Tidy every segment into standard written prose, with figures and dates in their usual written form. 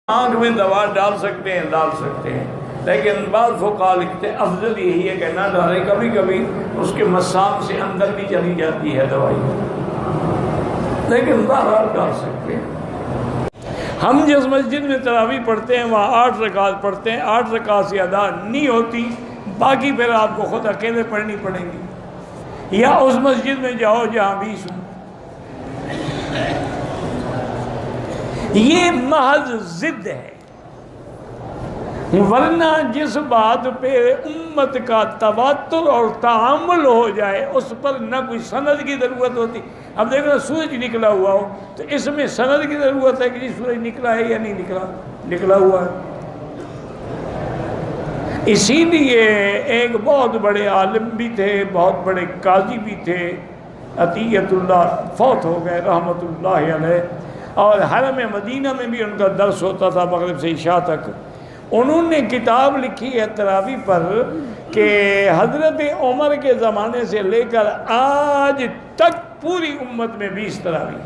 آنکھ میں دوا ڈال سکتے ہیں لیکن بعض فقہاء لکھتے ہیں افضل یہی ہے کہ نہ ڈالیں، کبھی کبھی اس کے مسام سے اندر بھی چلی جاتی ہے دوائی، لیکن بہرحال ڈال سکتے ہیں۔ ہم جس مسجد میں تراویح پڑھتے ہیں وہاں 8 رکعت پڑھتے ہیں، 8 رکعت سے ادا نہیں ہوتی، باقی پھر آپ کو خود اکیلے پڑھنی پڑیں گی، یا اس مسجد میں جاؤ جہاں 20 ہوں۔ یہ محض ضد ہے، ورنہ جس بات پہ امت کا تواتر اور تعامل ہو جائے اس پر نہ کوئی سند کی ضرورت ہوتی۔ اب دیکھو سورج نکلا ہوا ہو تو اس میں سند کی ضرورت ہے کہ جی سورج نکلا ہے یا نہیں نکلا، نکلا ہوا ہے۔ اسی لیے ایک بہت بڑے عالم بھی تھے، بہت بڑے قاضی بھی تھے، عطیت اللہ، فوت ہو گئے رحمت اللہ علیہ، اور حرم مدینہ میں بھی ان کا درس ہوتا تھا مغرب سے عشاء تک۔ انہوں نے کتاب لکھی ہے تراویح پر کہ حضرت عمر کے زمانے سے لے کر آج تک پوری امت میں 20 تراویح،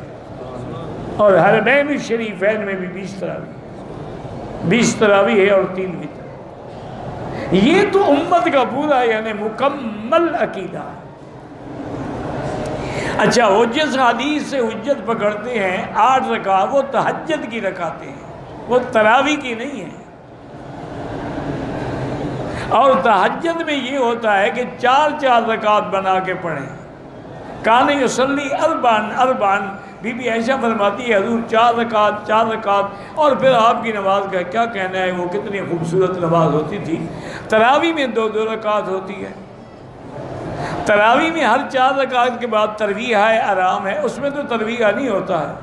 اور حرمین شریفین میں بھی 20 تراویح، 20 تراویح ہے اور 3 وتر۔ یہ تو امت کا پورا یعنی مکمل عقیدہ ہے۔ اچھا، وہ جس حدیث سے حجت پکڑتے ہیں 8 رکعت، وہ تہجد کی رکعتیں ہیں، وہ تراویح کی نہیں ہیں۔ اور تہجد میں یہ ہوتا ہے کہ 4 رکعت بنا کے پڑھیں۔ کان یصلی اربعن، بی بی عائشہ فرماتی ہے حضور 4 رکعت، اور پھر آپ کی نماز کا کیا کہنا ہے، وہ کتنی خوبصورت نماز ہوتی تھی۔ تراویح میں 2 رکعت ہوتی ہے، تراویح میں ہر 4 رکعت کے بعد ترویح ہے، آرام ہے، اس میں تو ترویح نہیں ہوتا ہے۔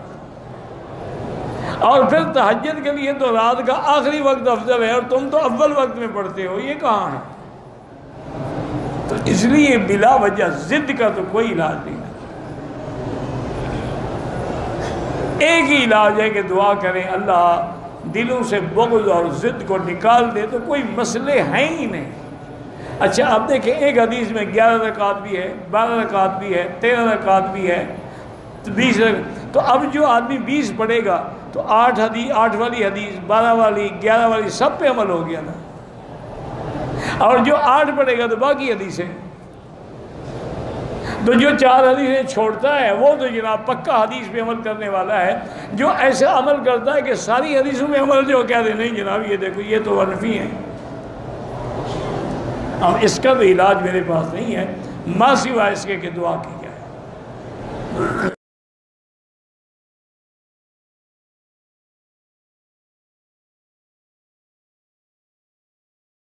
اور پھر تہجد کے لیے تو رات کا آخری وقت افضل ہے، اور تم تو اول وقت میں پڑھتے ہو، یہ کہاں ہے؟ تو اس لیے بلا وجہ ضد کا تو کوئی علاج نہیں ہے۔ ایک ہی علاج ہے کہ دعا کریں اللہ دلوں سے بغض اور ضد کو نکال دے، تو کوئی مسئلے ہیں ہی نہیں۔ اچھا اب دیکھیں، ایک حدیث میں 11 رکعت بھی ہے، 12 رکعت بھی ہے، 13 رکعت بھی ہے، 20 رکعت۔ تو اب جو آدمی 20 پڑھے گا تو 8 والی حدیث، 12 والی، 11 والی، سب پہ عمل ہو گیا نا۔ اور جو 8 پڑھے گا تو باقی حدیثیں، تو جو 4 حدیثیں چھوڑتا ہے وہ تو جناب پکا حدیث پہ عمل کرنے والا ہے۔ جو ایسا عمل کرتا ہے کہ ساری حدیثوں میں عمل، جو کہہ دے نہیں جناب یہ دیکھو یہ تو ونفی ہیں، اب اس کا تو علاج میرے پاس نہیں ہے، ماں سوائے اس کے کہ دعا کی جائے۔